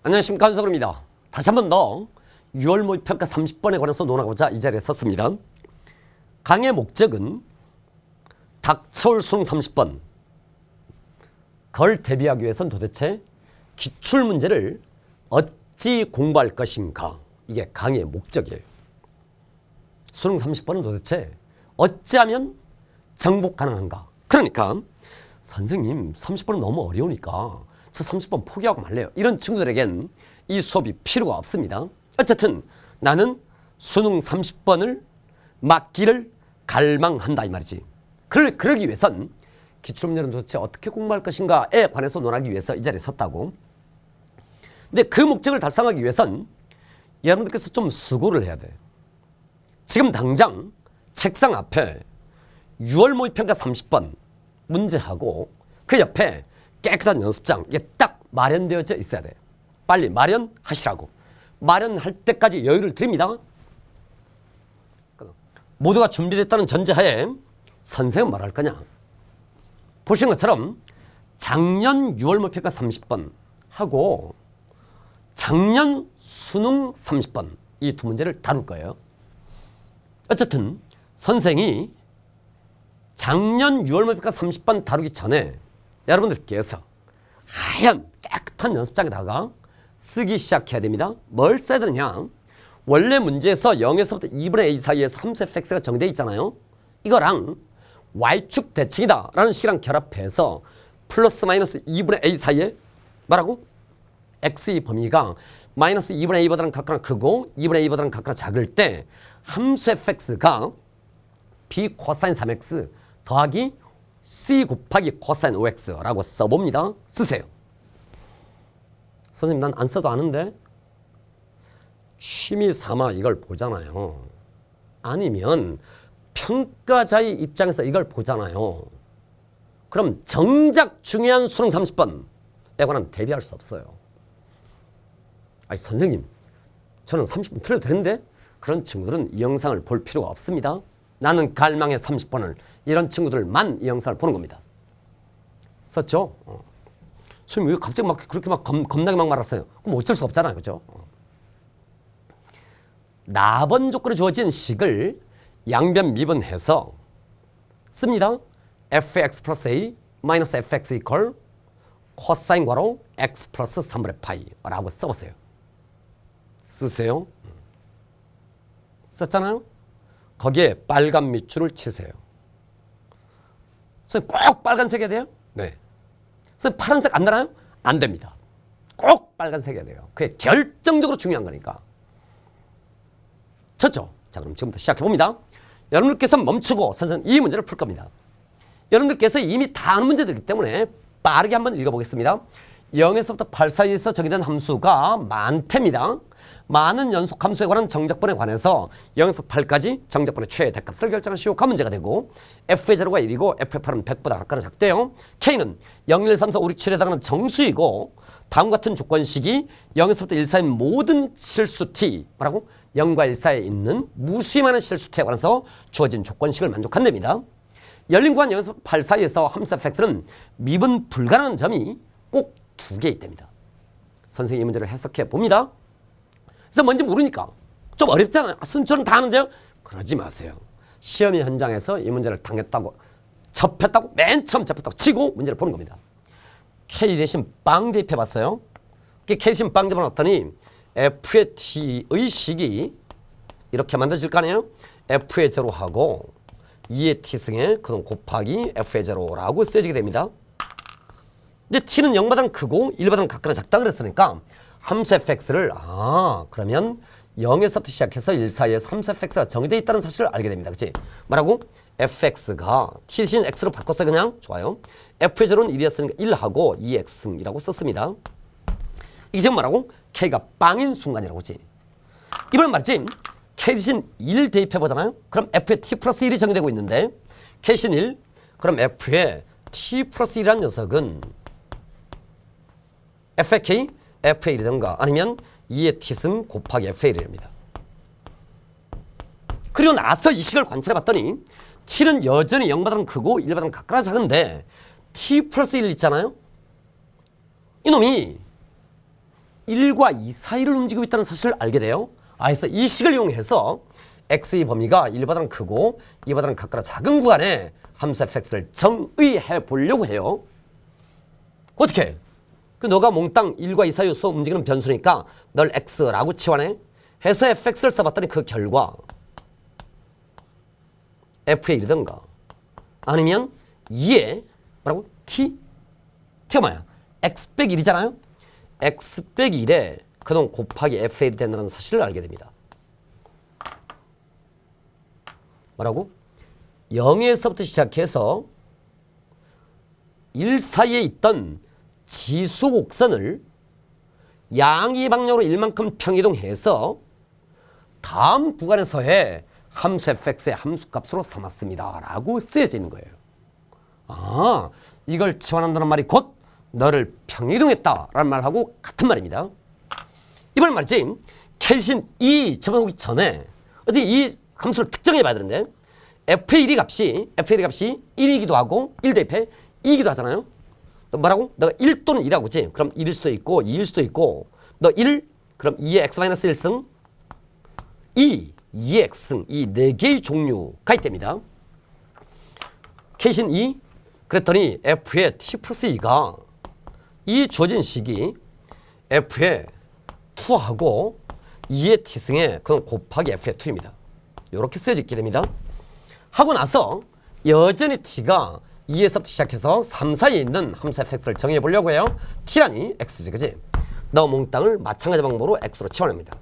안녕하십니까, 한석으로입니다. 다시 한 번 더 6월 모의평가 30번에 관해서 논하고자 이 자리에 섰습니다. 강의 목적은 닥쳐올 수능 30번 그걸 대비하기 위해서는 도대체 기출문제를 어찌 공부할 것인가, 이게 강의의 목적이에요. 수능 30번은 도대체 어찌하면 정복 가능한가. 그러니까 선생님 30번은 너무 어려우니까 저 30번 포기하고 말래요, 이런 친구들에겐 이 수업이 필요가 없습니다. 어쨌든 나는 수능 30번을 맞기를 갈망한다 이 말이지. 그러기 위해선 기출문제는 도대체 어떻게 공부할 것인가에 관해서 논하기 위해서 이 자리에 섰다고. 근데 그 목적을 달성하기 위해선 여러분들께서 좀 수고를 해야 돼. 지금 당장 책상 앞에 6월 모의평가 30번 문제하고 그 옆에 깨끗한 연습장, 이게 딱 마련되어져 있어야 돼. 빨리 마련하시라고. 마련할 때까지 여유를 드립니다. 모두가 준비됐다는 전제하에 선생은 뭘 할 거냐. 보시는 것처럼 작년 6월 모의평가 30번 하고 작년 수능 30번 이 두 문제를 다룰 거예요. 어쨌든 선생이 작년 6월 모의평가 30번 다루기 전에 여러분들께서 하얀 깨끗한 연습장에다가 쓰기 시작해야 됩니다. 뭘 써야 되느냐. 원래 문제에서 0에서부터 2분의 a 사이에서 함수 fx가 정되어 있잖아요. 이거랑 y축 대칭이다 라는 식이랑 결합해서 플러스 마이너스 2분의 a 사이에 뭐라고? x의 범위가 마이너스 2분의 a보다는 같거나 크고 2분의 a보다는 같거나 작을 때 함수 fx가 b 코사인 3x 더하기 c 곱하기 코사인 5x라고 써봅니다. 쓰세요. 선생님 난 안 써도 아는데. 취미 삼아 이걸 보잖아요. 아니면 평가자의 입장에서 이걸 보잖아요. 그럼 정작 중요한 수능 30번에 관한 대비할 수 없어요. 아니 선생님 저는 30번 틀려도 되는데, 그런 친구들은 이 영상을 볼 필요가 없습니다. 나는 갈망의 30번을, 이런 친구들만 이 영상을 보는 겁니다. 썼죠? 선생님 왜 갑자기 막 그렇게 막 겁나게 막 말았어요? 그럼 어쩔 수 없잖아요, 그죠? 나번 조건에 주어진 식을 양변 미분해서 씁니다. fx 플러스 a 마이너스 fx 이퀄 코사인 괄호 x 플러스 3분의 파이라고 써보세요. 쓰세요. 썼잖아요. 거기에 빨간 밑줄을 치세요. 선생님 꼭 빨간색 해야 돼요? 네. 선생님 파란색 안 되나요? 안 됩니다. 꼭 빨간색 해야 돼요. 그게 결정적으로 중요한 거니까. 쳤죠? 자, 그럼 지금부터 시작해봅니다. 여러분들께서 멈추고 선생님 이 문제를 풀 겁니다. 여러분들께서 이미 다 아는 문제들이기 때문에 빠르게 한번 읽어보겠습니다. 0에서부터 8 사이에서 정의된 함수가 많답니다. 많은 연속 함수에 관한 정적분에 관해서 0에서 8까지 정적분의 최애 대값을 결정한 시혹한 문제가 되고, f의 제로가 1이고 f의 8은 100보다 같거나 작대요. k는 0, 1, 3, 4, 5, 6, 7에 해당하는 정수이고, 다음과 같은 조건식이 0에서부터 1 사이인 모든 실수 t, 뭐라고? 0과 1 사이에 있는 무수히 많은 실수 t에 관해서 주어진 조건식을 만족한답니다. 열린 구간 0에서 8 사이에서 함수 fx는 미분 불가능한 점이 꼭 2개 있답니다. 선생님이 이 문제를 해석해 봅니다. 그래서 뭔지 모르니까 좀 어렵잖아요. 저는 다 아는데요. 그러지 마세요. 시험 현장에서 이 문제를 당했다고, 접했다고, 맨 처음 접했다고 치고 문제를 보는 겁니다. K 대신 빵 대입해봤어요. K 대신 빵 집어넣었더니 F의 T의 식이 이렇게 만들어질 거 아니에요. F의 제로하고 2의 T승에 그놈 곱하기 F의 제로라고 쓰여지게 됩니다. 근데 T는 0보다는 크고 1보다는 같거나 작다 그랬으니까 함수 fx를 그러면 0에서부터 시작해서 1 사이에서 함수 fx가 정의되어 있다는 사실을 알게 됩니다. 그치? 뭐라고? fx가 t 대신 x로 바꿨어요. 그냥? 좋아요. f의 제로는 1이었으니까 1하고 2x이라고 썼습니다. 이게 지금 뭐라고? k가 빵인 순간이라고. 그치? 이번엔 말이지 k 대신 1 대입해보잖아요. 그럼 f의 t 플러스 1이 정의되고 있는데 k 대신 1, 그럼 f의 t 플러스 1이라는 녀석은 f의 k, f의 1이든가 아니면 2의 t승 곱하기 f의 1입니다. 그리고 나서 이 식을 관찰해봤더니 t는 여전히 0보다는 크고 1보다는 같거나 작은데 t 플러스 1 있잖아요. 이놈이 1과 2 사이를 움직이고 있다는 사실을 알게 돼요. 그래서 이 식을 이용해서 x의 범위가 1보다는 크고 2보다는 각각 작은 구간에 함수 fx를 정의해 보려고 해요. 어떻게? 너가 몽땅 1과 2 사이에서 움직이는 변수니까 널 x라고 치환해. 해서 fx를 써봤더니 그 결과 f의 1이든가 아니면 2의 뭐라고? t가 뭐야? x 빼기 1이잖아요. x 빼기 1에 그놈 곱하기 f의 1이 된다는 사실을 알게 됩니다. 뭐라고? 0에서부터 시작해서 1 사이에 있던 지수 곡선을 양의 방향으로 1만큼 평이동해서 다음 구간에서의 함수 fx의 함수값으로 삼았습니다 라고 쓰여져 있는 거예요. 이걸 치환한다는 말이 곧 너를 평이동했다 라는 말하고 같은 말입니다. 이번 말이지 캐신 2 집어넣기 전에 어떻게 이 함수를 특정해 봐야 되는데 f의 1의 값이 1이기도 하고 1 대입해 2이기도 하잖아요. 너 뭐라고? 너가 1 또는 2라고 그지? 그럼 1일 수도 있고 2일 수도 있고 너 1, 그럼 2의 x-1승 2, 2의 x승 이 4개의 종류가 있답니다. 캐신 2 그랬더니 f의 t 플러스 2가 이 주어진 식이 f의 2하고 2의 t승에 그건 곱하기 f의 2입니다. 이렇게 쓰여지게 됩니다. 하고 나서 여전히 t가 2에서부터 시작해서 3 사이에 있는 함수 fx를 정해 보려고 해요. t라니 x지 그지? 너 몽땅을 마찬가지 방법으로 x로 치환합니다.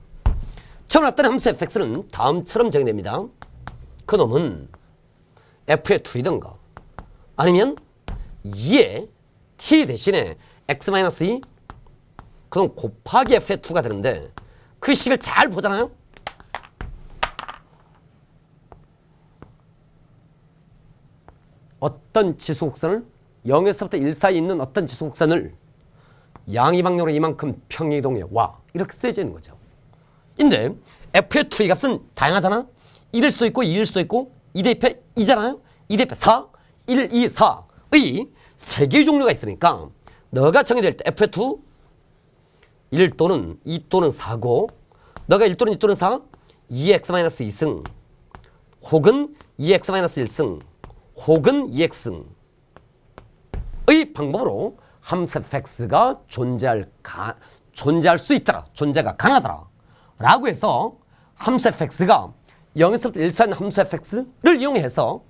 치환했더니 함수 fx는 다음처럼 정의됩니다. 그놈은 f의 2이든가 아니면 2의 t 대신에 x-2 그럼 곱하기 f의 2가 되는데 그 식을 잘 보잖아요. 어떤 지수곡선을 0에서부터 1 사이에 있는 어떤 지수곡선을 양의 방향으로 이만큼 평이동해 와 이렇게 쓰여져 있는 거죠. 근데 f의 2의 값은 다양하잖아. 1일 수도 있고 2일 수도 있고 2 대입해 2잖아요. 2 대입해 4, 1, 2, 4의 3개의 종류가 있으니까 너가 정의될 때 f의 2 1 또는 2 또는 4고 너가 1 또는 2 또는 4 2x-2승 혹은 2x-1승 혹은 2x승의 방법으로 함수 fx가 존재할 수 있더라. 존재가 가능하더라. 라고 해서 함수 fx가 0에서부터 1 사이의 함수 fx를 이용해서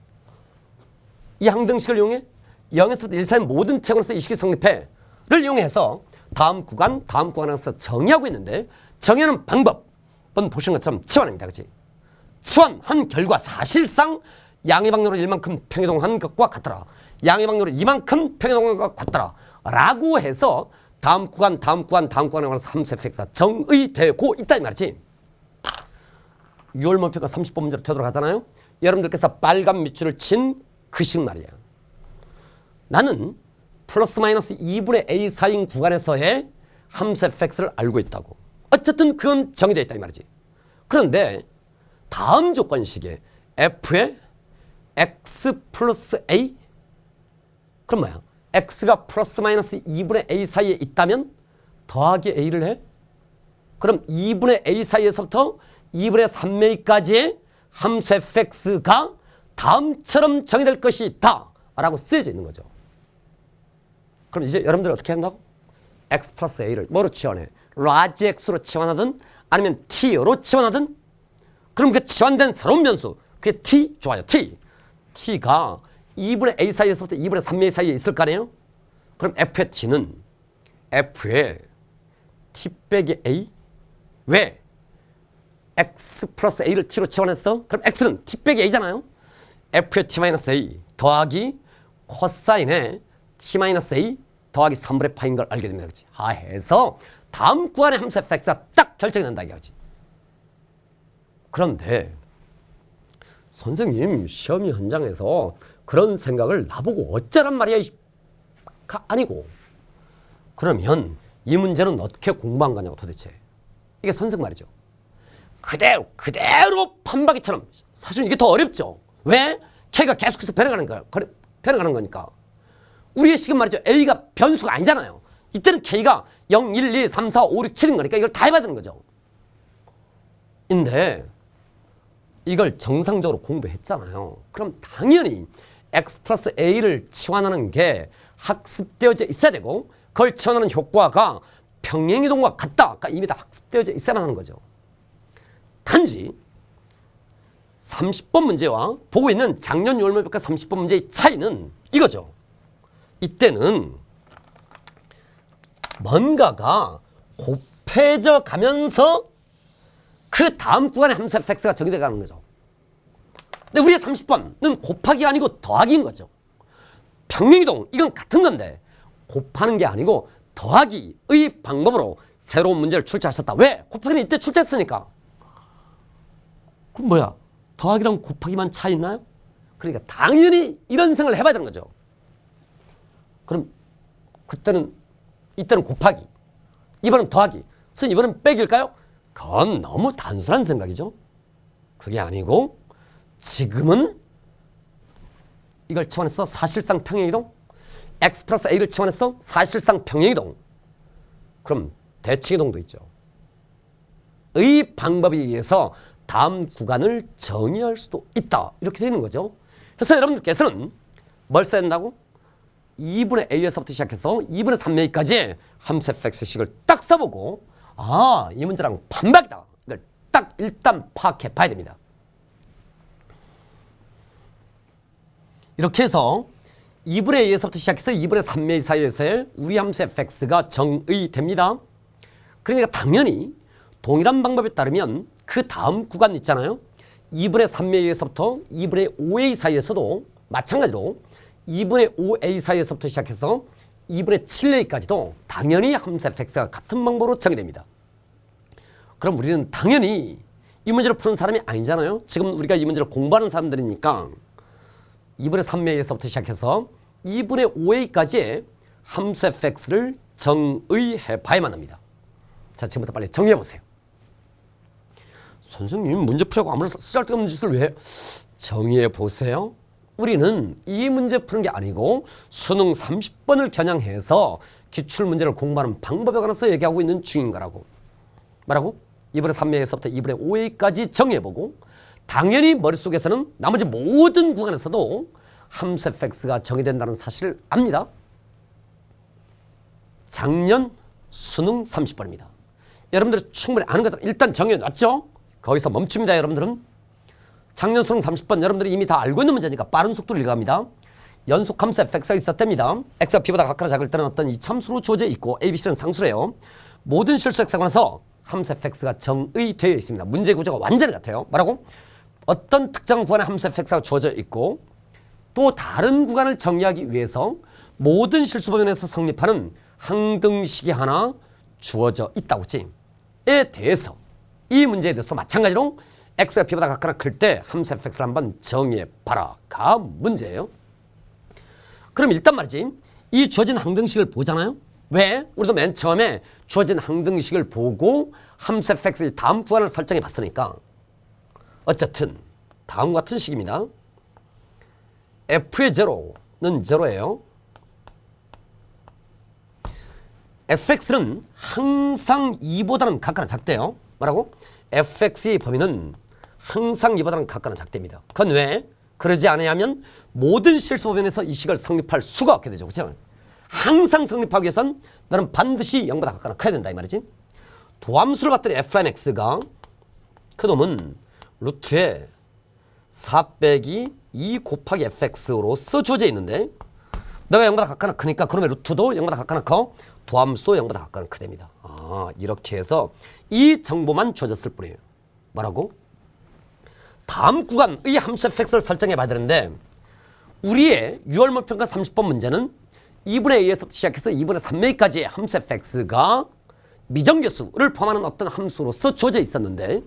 이 항등식을 이용해 0에서부터 1 사이의 모든 태형으로서 이 식이 성립해를 이용해서 다음 구간에서 정의하고 있는데 정의하는 방법은 보신 것처럼 치환입니다. 그치? 치환한 결과 사실상 양의 방향으로 1만큼 평이동한 것과 같더라. 양의 방향으로 이만큼 평이동한 것과 같더라. 라고 해서 다음 구간에 가서 함수 fx가 정의되고 있다 이 말이지. 6월 모의평가 30번 문제로 되도록 하잖아요. 여러분들께서 빨간 밑줄을 친 그 식 말이야. 나는 플러스 마이너스 2분의 a 사이인 구간에서의 함수 fx를 알고 있다고. 어쨌든 그건 정의되어 있다 이 말이지. 그런데 다음 조건식에 f의 x 플러스 a 그럼 뭐야? x가 플러스 마이너스 2분의 a 사이에 있다면 더하기 a를 해? 그럼 2분의 a 사이에서부터 2분의 3a까지의 함수 fx가 다음처럼 정의될 것이다 라고 쓰여져 있는 거죠. 그럼 이제 여러분들 어떻게 한다고? x 플러스 a를 뭐로 치환해? 라지 x로 치환하든 아니면 t로 치환하든 그럼 그 치환된 새로운 변수 그게 t 좋아요. t가 2분의 a 사이에서부터 2분의 3a 사이에 있을 거 아니에요? 그럼 f의 t는 f의 t 빼기 a 왜? x 플러스 a를 t로 치환했어? 그럼 x는 t 빼기 a잖아요. f의 t 마이너스 a 더하기 코사인의 t 마이너스 a 더하기 3분의 파인 걸 알게 됩니다. 그렇지? 해서 다음 구간의 함수 fx가 딱 결정이 난다 이거지. 그런데 선생님 시험이 현장에서 그런 생각을 나보고 어쩌란 말이야 아니고 그러면 이 문제는 어떻게 공부한 거냐고 도대체. 이게 선생 말이죠. 그대로 판박이처럼 사실 이게 더 어렵죠. 왜? K가 계속해서 변해가는 거니까. 우리의 식은 말이죠. A가 변수가 아니잖아요. 이때는 K가 0, 1, 2, 3, 4, 5, 6, 7인 거니까 이걸 다 해봐야 되는 거죠. 근데 이걸 정상적으로 공부했잖아요. 그럼 당연히 X 플러스 A를 치환하는 게 학습되어져 있어야 되고 그걸 치환하는 효과가 평행이동과 같다. 그러니까 이미 다 학습되어져 있어야만 하는 거죠. 단지 30번 문제와 보고 있는 작년 6월 모의고사 30번 문제의 차이는 이거죠. 이때는 뭔가가 곱해져 가면서 그 다음 구간의 함수 fx가 정의되어 가는 거죠. 근데 우리의 30번은 곱하기가 아니고 더하기인 거죠. 평행이동 이건 같은 건데 곱하는 게 아니고 더하기의 방법으로 새로운 문제를 출제하셨다. 왜? 곱하기는 이때 출제했으니까. 그럼 뭐야? 더하기랑 곱하기만 차이 있나요? 그러니까 당연히 이런 생각을 해봐야 되는 거죠. 그럼 이때는 곱하기, 이번은 더하기, 선생님 이번은 빼기일까요? 그건 너무 단순한 생각이죠. 그게 아니고 지금은 이걸 치환해서 사실상 평행이동, x 플러스 a를 치환해서 사실상 평행이동, 그럼 대칭이동도 있죠. 의 방법에 의해서 다음 구간을 정의할 수도 있다. 이렇게 되는 거죠. 그래서 여러분들께서는 뭘 써야 된다고? 2분의 a에서부터 시작해서 2분의 3a까지 함수 fx식을 딱 써보고 아, 이 문제랑 반박이다. 이걸 딱 일단 파악해 봐야 됩니다. 이렇게 해서 2분의 a에서부터 시작해서 2분의 3a 사이에서의 우리 함수 fx가 정의됩니다. 그러니까 당연히 동일한 방법에 따르면 그 다음 구간 있잖아요. 2분의 3a에서부터 2분의 5a 사이에서도 마찬가지로 2분의 5a 사이에서부터 시작해서 2분의 7a까지도 당연히 함수 fx가 같은 방법으로 정의됩니다. 그럼 우리는 당연히 이 문제를 푸는 사람이 아니잖아요. 지금 우리가 이 문제를 공부하는 사람들이니까 2분의 3a에서부터 시작해서 2분의 5a까지의 함수 fx를 정의해 봐야만 합니다. 자, 지금부터 빨리 정의해 보세요. 선생님 문제 풀이하고 아무런 쓰잘데없는 짓을 왜 정의해 보세요? 우리는 이 문제 푸는 게 아니고 수능 30번을 겨냥해서 기출문제를 공부하는 방법에 관해서 얘기하고 있는 중인 거라고. 뭐라고? 2분의 3a에서부터 2분의 5a까지 정의해보고 당연히 머릿속에서는 나머지 모든 구간에서도 함수 fx가 정의된다는 사실을 압니다. 작년 수능 30번입니다. 여러분들이 충분히 아는 것처럼 일단 정해놨죠? 거기서 멈춥니다. 여러분들은 작년 수능 30번 여러분들이 이미 다 알고 있는 문제니까 빠른 속도로 읽어갑니다. 연속 함수 fx가 있었답니다. x가 b보다 각하나 작을 때는 어떤 이참수로 주어져 있고 a, b, c는 상수래요. 모든 실수 x에 관해서 함수 fx가 정의되어 있습니다. 문제 구조가 완전히 같아요. 뭐라고? 어떤 특정 구간에 함수 fx가 주어져 있고 또 다른 구간을 정의하기 위해서 모든 실수 범위에서 성립하는 항등식이 하나 주어져 있다고 했지.에 대해서 이 문제에 대해서도 마찬가지로 x가 b보다 각하나 클 때 함수 fx를 한번 정의해봐라가 문제예요. 그럼 일단 말이지 이 주어진 항등식을 보잖아요. 왜? 우리도 맨 처음에 주어진 항등식을 보고 함수 fx의 다음 구간을 설정해 봤으니까 어쨌든 다음과 같은 식입니다. f의 제로는 제로예요. fx는 항상 2보다는 각하나 작대요. 뭐라고? fx의 범위는 항상 2보다는 각하나 작답니다. 그건 왜? 그러지 않으면 모든 실수 범위에서 이 식을 성립할 수가 없게 되죠. 그렇죠? 항상 성립하기 위해선 너는 반드시 0보다 각하나 커야 된다 이 말이지. 도함수를 봤더니 f'x가 그놈은 루트에 4 빼기 2 곱하기 fx로서 주어져 있는데 너가 0보다 각하나 크니까 그러면 루트도 0보다 각하나 커, 도함수도 0보다 각하나 크답니다. 아, 이렇게 해서 이 정보만 주어졌을 뿐이에요. 뭐라고? 다음 구간의 함수 fx를 설정해 봐야 되는데 우리의 6월 모평가 30번 문제는 2분의 a에서 시작해서 2분의 3a까지의 함수 fx가 미정계수를 포함하는 어떤 함수로서 주어져 있었는데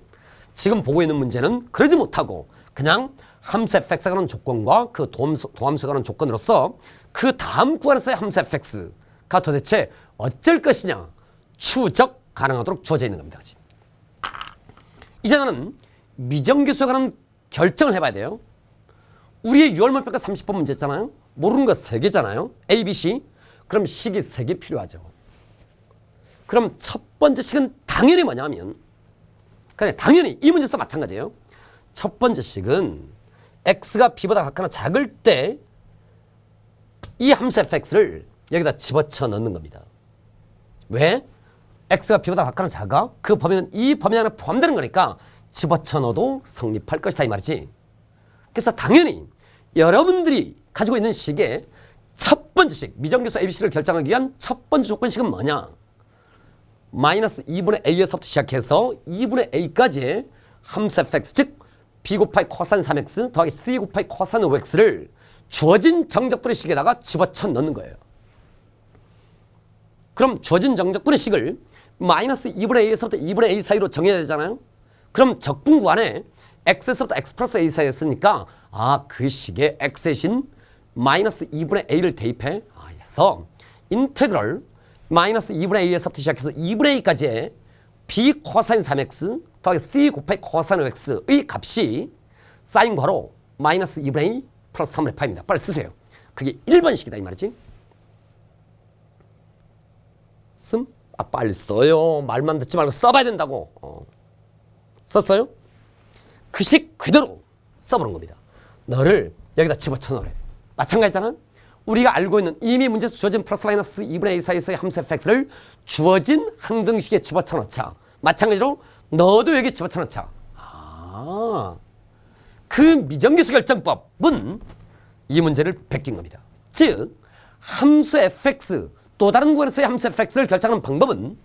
지금 보고 있는 문제는 그러지 못하고 그냥 함수 fx가 가는 조건과 그 도함수가 가는 조건으로서 그 다음 구간에서의 함수 fx가 도대체 어쩔 것이냐 추적 가능하도록 주어져 있는 겁니다. 그치? 이제 나는 미정계수에 관한 결정을 해봐야 돼요. 우리의 6월 모평가 30번 문제 있잖아요. 모르는 거 3개잖아요. A, B, C. 그럼 식이 3개 필요하죠. 그럼 첫 번째 식은 당연히 뭐냐면, 그래, 당연히 이 문제도 마찬가지예요. 첫 번째 식은 x가 b보다 같거나 작을 때 이 함수 fx를 여기다 집어쳐 넣는 겁니다. 왜? x가 b보다 같거나 작아? 그 범위는 이 범위 안에 포함되는 거니까 집어쳐 넣어도 성립할 것이다 이 말이지. 그래서 당연히 여러분들이 가지고 있는 식의 첫 번째 식, 미정계수 ABC를 결정하기 위한 첫 번째 조건식은 뭐냐? 마이너스 2분의 a에서부터 시작해서 2분의 a까지의 함수 fx, 즉 b 곱하기 코사인 3x 더하기 c 곱하기 코사인 5x를 주어진 정적분의 식에다가 집어쳐 넣는 거예요. 그럼 주어진 정적분의 식을 마이너스 2분의 a에서부터 2분의 a 사이로 정해야 되잖아요. 그럼 적분구 안에 x에서부터 x 플러스 a 사이였으니까 그 식에 x 대신 마이너스 2분의 a를 대입해 해서 인테그럴 마이너스 2분의 a에서부터 시작해서 2분의 a까지의 b 코사인 3x 더하기 c 곱하기 코사인 5x의 값이 사인 괄호 마이너스 2분의 a 플러스 3분의 파입니다. 빨리 쓰세요. 그게 1번식이다 이 말이지. 빨리 써요. 말만 듣지 말고 써봐야 된다고. 썼어요? 그 식 그대로 써보는 겁니다. 너를 여기다 집어쳐 넣으래. 마찬가지잖아. 우리가 알고 있는 이미 문제에서 주어진 플러스 마이너스 2분의 a 사이에서의 함수 fx를 주어진 항등식에 집어쳐 넣자. 마찬가지로 너도 여기 집어쳐 넣자. 그 미정계수 결정법은 이 문제를 베낀 겁니다. 즉 함수 fx, 또 다른 구간에서의 함수 fx를 결정하는 방법은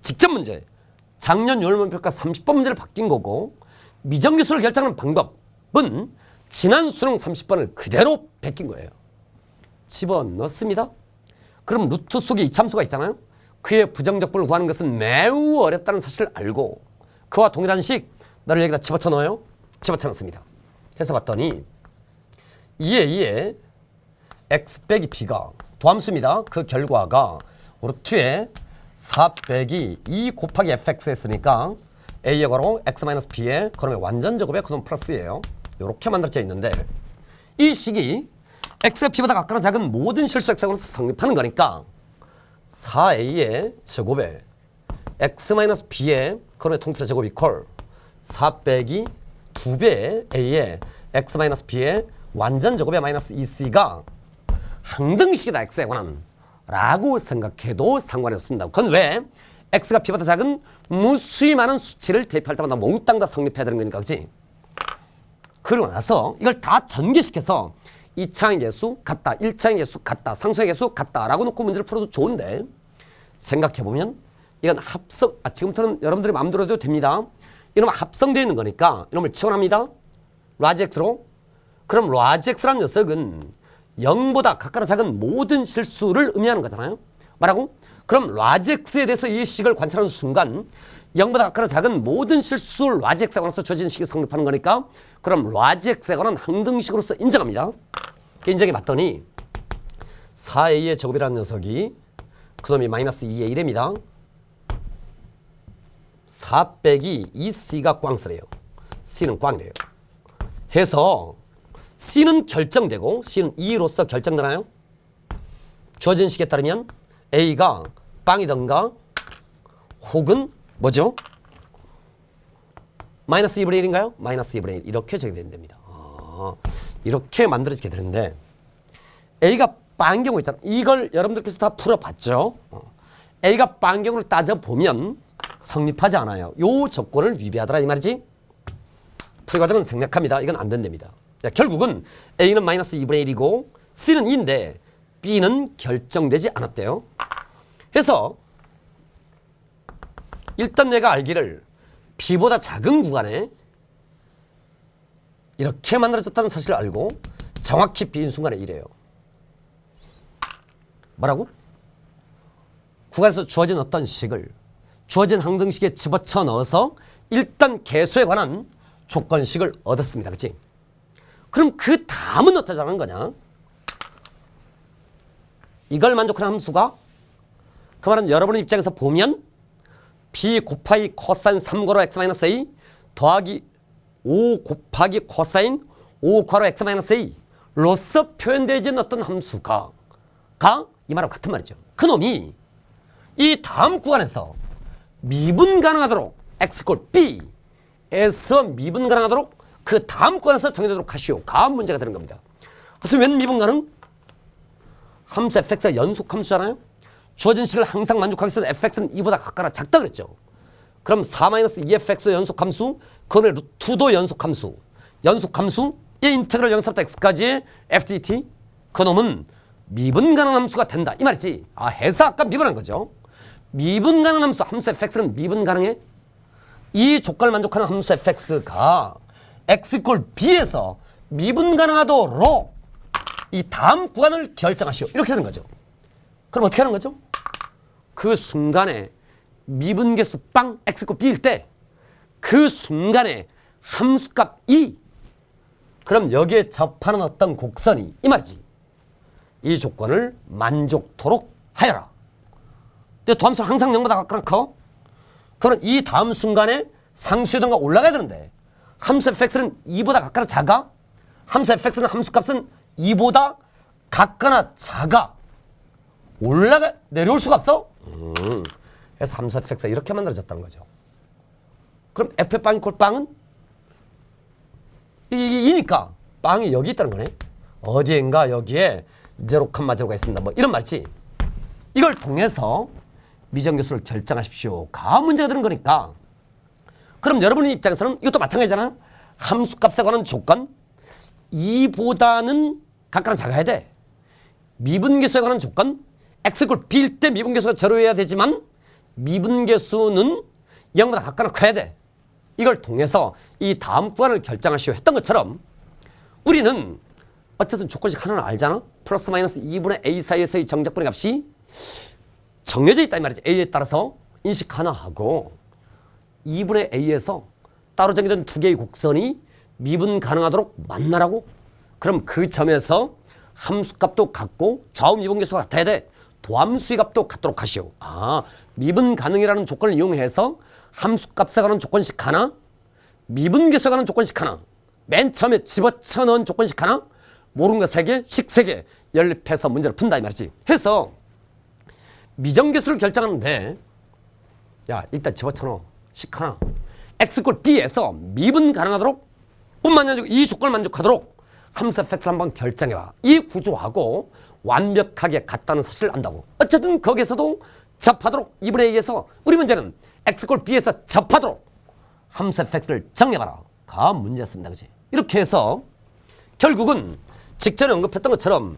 직접 문제, 작년 6월 모의평가 30번 문제를 바뀐 거고, 미정계수를 결정하는 방법은 지난 수능 30번을 그대로 베낀 거예요. 집어넣습니다. 그럼 루트 속에 이참수가 있잖아요. 그의 부정적분을 구하는 것은 매우 어렵다는 사실을 알고 그와 동일한 식 나를 여기다 집어쳐 넣어요. 집어쳐 넣습니다. 해서 봤더니 2에 x 빼기 b가 도함수입니다. 그 결과가 루트에 4 빼기 2 곱하기 fx 했으니까 a의 괄호 x-b의 그러면 완전 제곱의 그놈 플러스예요. 이렇게 만들어져 있는데 이 식이 x가 b보다 같거나 작은 모든 실수 x하고는 성립하는 거니까 4a의 제곱에 x-b의 그놈의 통틀의 제곱 이퀄 4 빼기 2배의 a의 x-b의 완전 제곱의 마이너스 2c가 항등식이다 x에 관한 라고 생각해도 상관이 없습니다. 그건 왜? x가 b보다 작은 무수히 많은 수치를 대입할 때마다 몽땅 다 성립해야 되는 거니까, 그치? 그러고 나서 이걸 다 전개시켜서 2차의 개수 같다, 1차의 개수 같다, 상수의 개수 같다 라고 놓고 문제를 풀어도 좋은데 생각해보면 이건 합성, 지금부터는 여러분들이 마음대로 해도 됩니다. 이놈은 합성되어 있는 거니까 이놈을 치환합니다. 라지X로. 그럼 라지X라는 녀석은 0보다 같거나 작은 모든 실수를 의미하는 거잖아요. 뭐라고? 그럼 라지X에 대해서 이 식을 관찰하는 순간 0보다 같거나 작은 모든 실수를 라지X에 관해서 주어진 식이 성립하는 거니까 그럼 라지X에 관한 항등식으로서 인정합니다. 인정해 봤더니 4a의 제곱이라는 녀석이 그놈이 마이너스 2a랍니다. 4 빼기 2c가 꽝스래요. c는 꽝이래요. 해서 c는 결정되고 c는 2로서 결정되나요? 주어진 식에 따르면 a가 빵이던가 혹은 뭐죠? 마이너스 2분의 1인가요? 마이너스 2분의 1 이렇게 적용되면 됩니다. 이렇게 만들어지게 되는데 a가 빵 경우 있잖아요. 이걸 여러분들께서 다 풀어봤죠? a가 빵 경우를 따져보면 성립하지 않아요. 요 조건을 위배하더라 이 말이지. 풀이 과정은 생략합니다. 이건 안 된답니다. 결국은 a는 마이너스 2분의 1이고 c는 2인데 b는 결정되지 않았대요. 해서 일단 내가 알기를 b보다 작은 구간에 이렇게 만들어졌다는 사실을 알고 정확히 b인 순간에 이래요. 뭐라고? 구간에서 주어진 어떤 식을 주어진 항등식에 집어쳐 넣어서 일단 개수에 관한 조건식을 얻었습니다. 그치? 그럼 그 다음은 어쩌자는 거냐? 이걸 만족하는 함수가 그 말은 여러분의 입장에서 보면 b 곱하기 코사인 3괄호 x-a 더하기 5 곱하기 코사인 5 괄호 x-a 로서 표현되어진 어떤 함수가 이 말하고 같은 말이죠. 그놈이 이 다음 구간에서 미분 가능하도록 x = b에서 미분 가능하도록 그 다음 구간에서 정해지도록 하시오. 가 문제가 되는 겁니다. 그래서 웬 미분 가능? 함수 fx가 연속 함수잖아요. 주어진 식을 항상 만족하기 위해서 fx는 2보다 같거나 작다 그랬죠. 그럼 4-2fx도 연속 함수, 그다음에 루트도 연속 함수. 연속 함수, 이 인테그럴 0에서부터 x까지의 fdt, 그놈은 미분 가능 함수가 된다. 이 말이지. 해서 아까 미분한 거죠. 미분 가능 함수, 함수 fx는 미분 가능해? 이 조건을 만족하는 함수 fx가 x = b에서 미분 가능하도록 이 다음 구간을 결정하시오. 이렇게 되는 거죠. 그럼 어떻게 하는 거죠? 그 순간에 미분계수 빵 x = b일 때 그 순간에 함수값 2, 그럼 여기에 접하는 어떤 곡선이 이 말이지. 이 조건을 만족토록 하여라. 근데 도함수는 항상 0보다 같거나 커. 그러면 이 다음 순간에 상수의 등가 올라가야 되는데 함수 fx는 2보다 같거나 작아? 함수 fx는 함수값은 2보다 같거나 작아. 내려올 수가 없어? 그래서 함수 fx가 이렇게 만들어졌다는 거죠. 그럼 f의 빵 = 빵은? 이니까 빵이 여기 있다는 거네. 어디엔가 여기에 0,0가 있습니다. 뭐 이런 말이지. 이걸 통해서 미정계수를 결정하십시오. 가 문제가 되는 거니까. 그럼 여러분의 입장에서는 이것도 마찬가지잖아요. 함수값에 관한 조건 2보다는 같거나 작아야 돼. 미분계수에 관한 조건 x = b일 때 미분계수가 제로여야 되지만 미분계수는 0보다 같거나 커야 돼. 이걸 통해서 이 다음 구간을 결정하시오 했던 것처럼 우리는 어쨌든 조건식 하나는 알잖아. 플러스 마이너스 2분의 a 사이에서의 정적분의 값이 정해져 있다 이 말이지. a에 따라서 인식 하나 하고 2분의 a에서 따로 정해진 두 개의 곡선이 미분 가능하도록 만나라고. 그럼 그 점에서 함수값도 같고 좌우 미분계수가 같아야 돼. 도함수의 값도 같도록 하시오. 미분 가능이라는 조건을 이용해서 함수값에 관한 조건식 하나, 미분계수에 관한 조건식 하나, 맨 처음에 집어쳐 넣은 조건식 하나, 모르는 거 3개, 식 3개 연립해서 문제를 푼다 이 말이지. 해서 미정계수를 결정하는데 야 일단 집어쳐 넣어. 식 하나 x = b에서 미분 가능하도록 뿐만 아니라 이 조건을 만족하도록 함수 fx를 한번 결정해봐. 이 구조하고 완벽하게 같다는 사실을 안다고. 어쨌든 거기에서도 접하도록 2분의 2에서 우리 문제는 x = b에서 접하도록 함수 fx를 정해봐라. 가 문제였습니다. 그치? 이렇게 해서 결국은 직전에 언급했던 것처럼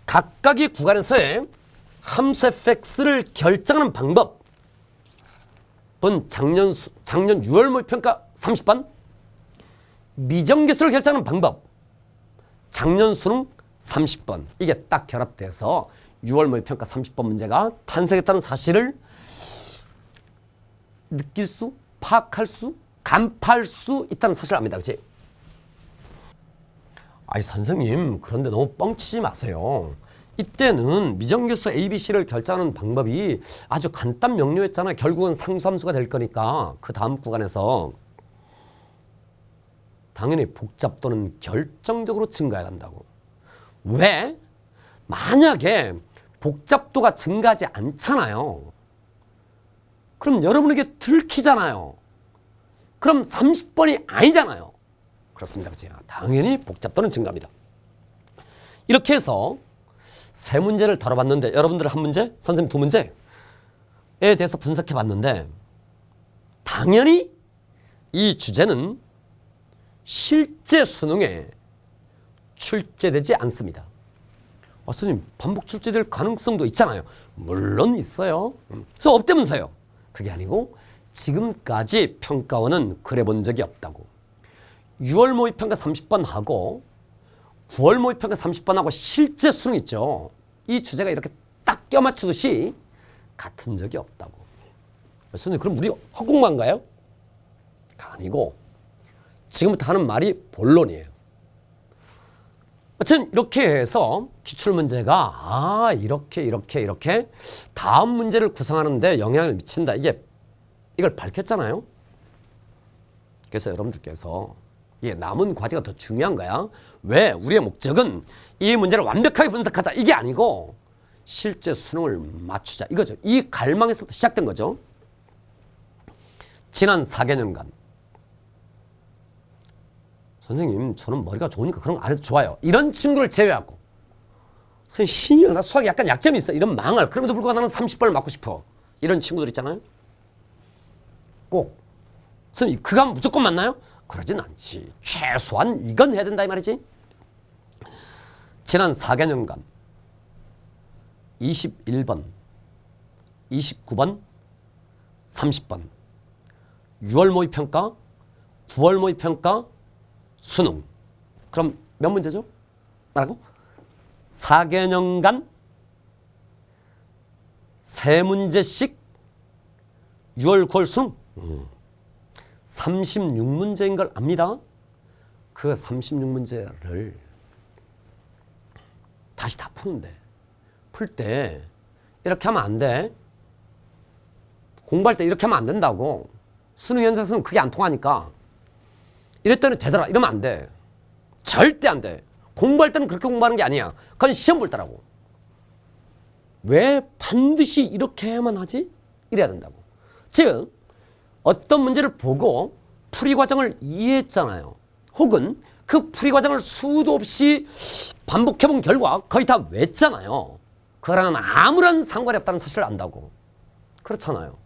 각각의 구간에서의 함수 fx를 결정하는 방법은 작년 6월 모의평가 30번, 미정계수를 결정하는 방법 작년 수능 30번, 이게 딱 결합돼서 6월 모의평가 30번 문제가 탄생했다는 사실을 느낄 수, 파악할 수, 간파할 수 있다는 사실을 압니다. 그치? 아니 선생님 그런데 너무 뻥치지 마세요. 이때는 미정계수 ABC를 결정하는 방법이 아주 간단 명료했잖아요. 결국은 상수함수가 될 거니까 그 다음 구간에서 당연히 복잡도는 결정적으로 증가해 간다고. 왜? 만약에 복잡도가 증가하지 않잖아요. 그럼 여러분에게 들키잖아요. 그럼 30번이 아니잖아요. 그렇습니다. 그치? 당연히 복잡도는 증가합니다. 이렇게 해서 세 문제를 다뤄봤는데 여러분들 한 문제, 선생님 두 문제에 대해서 분석해 봤는데 당연히 이 주제는 실제 수능에 출제되지 않습니다. 선생님 반복 출제될 가능성도 있잖아요. 물론 있어요. 그래서 없다면서요. 그게 아니고 지금까지 평가원은 그래 본 적이 없다고. 6월 모의평가 30번 하고 9월 모의평가 30번 하고 실제 수능 있죠. 이 주제가 이렇게 딱 껴맞추듯이 같은 적이 없다고. 선생님 그럼 우리 허공만가요? 아니고 지금부터 하는 말이 본론이에요. 어쨌든 이렇게 해서 기출문제가 이렇게 다음 문제를 구성하는 데 영향을 미친다. 이걸 밝혔잖아요. 그래서 여러분들께서 이게 남은 과제가 더 중요한 거야. 왜? 우리의 목적은 이 문제를 완벽하게 분석하자. 이게 아니고 실제 수능을 맞추자 이거죠. 이 갈망에서부터 시작된 거죠. 지난 4개년간 선생님 저는 머리가 좋으니까 그런 거 안 해도 좋아요. 이런 친구를 제외하고 선생님 신경 나 수학에 약간 약점이 있어. 이런 망할. 그럼에도 불구하고 나는 30번을 맞고 싶어. 이런 친구들 있잖아요. 꼭 선생님 그거 하면 무조건 맞나요? 그러진 않지. 최소한 이건 해야 된다 이 말이지. 지난 4개년간 21번, 29번, 30번 6월 모의평가, 9월 모의평가, 수능. 그럼 몇 문제죠? 뭐라고? 4개년간 3문제씩 6월, 9월 수능. 36문제인 걸 압니다. 그 36문제를 다시 다 푸는데 풀 때 이렇게 하면 안 돼. 공부할 때 이렇게 하면 안 된다고. 수능 현장에서는 그게 안 통하니까 이랬더니 되더라 이러면 안 돼. 절대 안 돼. 공부할 때는 그렇게 공부하는 게 아니야. 그건 시험 볼 때라고. 왜 반드시 이렇게 해야만 하지? 이래야 된다고. 즉 어떤 문제를 보고 풀이 과정을 이해했잖아요. 혹은 그 풀이 과정을 수도 없이 반복해본 결과 거의 다 외웠잖아요. 그거랑은 아무런 상관이 없다는 사실을 안다고. 그렇잖아요.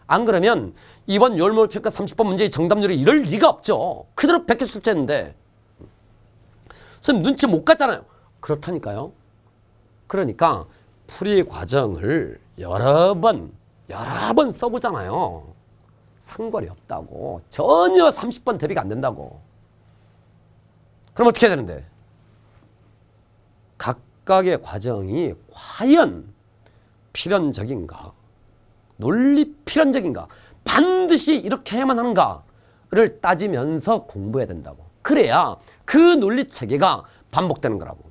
안 그러면 이번 6월 모의평가 30번 문제의 정답률이 이럴 리가 없죠. 그대로 100개 출제했는데 선생님 눈치 못 갔잖아요. 그렇다니까요. 그러니까 풀이 과정을 여러 번 써보잖아요. 상관이 없다고. 전혀 30번 대비가 안 된다고. 그럼 어떻게 해야 되는데? 각각의 과정이 과연 필연적인가? 논리 필연적인가? 반드시 이렇게 해야만 하는가를 따지면서 공부해야 된다고. 그래야 그 논리 체계가 반복되는 거라고.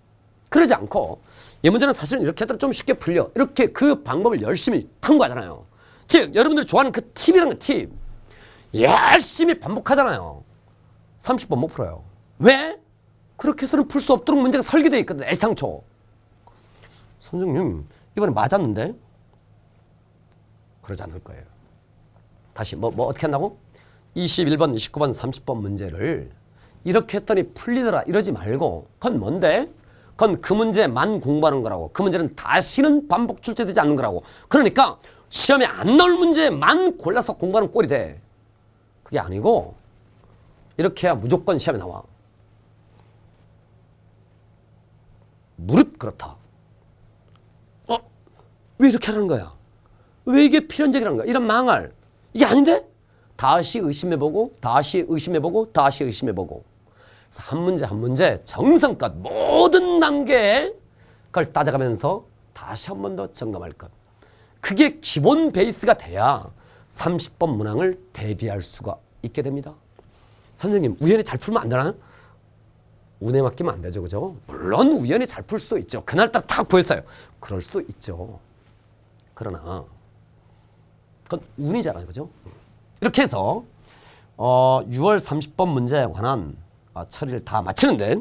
그러지 않고 이 문제는 사실은 이렇게 해도 좀 쉽게 풀려. 이렇게 그 방법을 열심히 탐구하잖아요. 즉 여러분들이 좋아하는 그 팁이라는 거 팁. 열심히 반복하잖아요. 30번 못 풀어요. 왜? 그렇게 해서는 풀 수 없도록 문제가 설계되어 있거든. 애시당초. 선생님 이번에 맞았는데? 그러지 않을 거예요. 다시 뭐 어떻게 한다고? 21번, 29번, 30번 문제를 이렇게 했더니 풀리더라 이러지 말고 그건 뭔데? 그건 그 문제만 공부하는 거라고. 그 문제는 다시는 반복 출제되지 않는 거라고. 그러니까 시험에 안 나올 문제만 골라서 공부하는 꼴이 돼. 그게 아니고 이렇게 해야 무조건 시험에 나와. 무릇 그렇다. 왜 이렇게 하는 거야? 왜 이게 필연적이라는 거야? 이런 망할. 이게 아닌데? 다시 의심해보고 다시 의심해보고 다시 의심해보고. 그래서 한 문제 한 문제 정성껏 모든 단계에 그걸 따져가면서 다시 한 번 더 점검할 것. 그게 기본 베이스가 돼야 30번 문항을 대비할 수가 있게 됩니다. 선생님 우연히 잘 풀면 안 되나요? 운에 맡기면 안 되죠. 그죠? 물론 우연히 잘 풀 수도 있죠. 그날따라 탁 보였어요. 그럴 수도 있죠. 그러나 그건 운이잖아요. 그죠? 이렇게 해서 6월 30번 문제에 관한 처리를 다 마치는데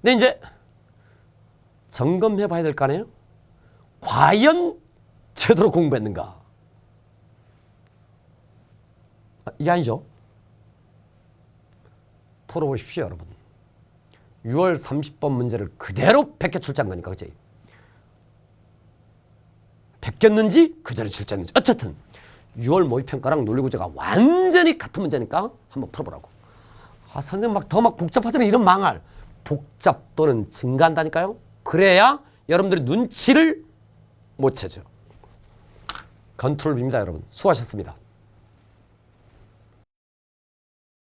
근데 이제 점검해 봐야 될 거 아니에요? 과연 제대로 공부했는가? 이게 아니죠. 풀어보십시오 여러분. 6월 30번 문제를 그대로 100개 출제한 거니까 그치? 100개였는지 그대로 출제했는지 어쨌든 6월 모의평가랑 논리구조가 완전히 같은 문제니까 한번 풀어보라고. 선생님 더 복잡하더니 이런 망할. 복잡도는 증가한다니까요. 그래야 여러분들이 눈치를 못 채죠. 컨트롤 B입니다 여러분. 수고하셨습니다.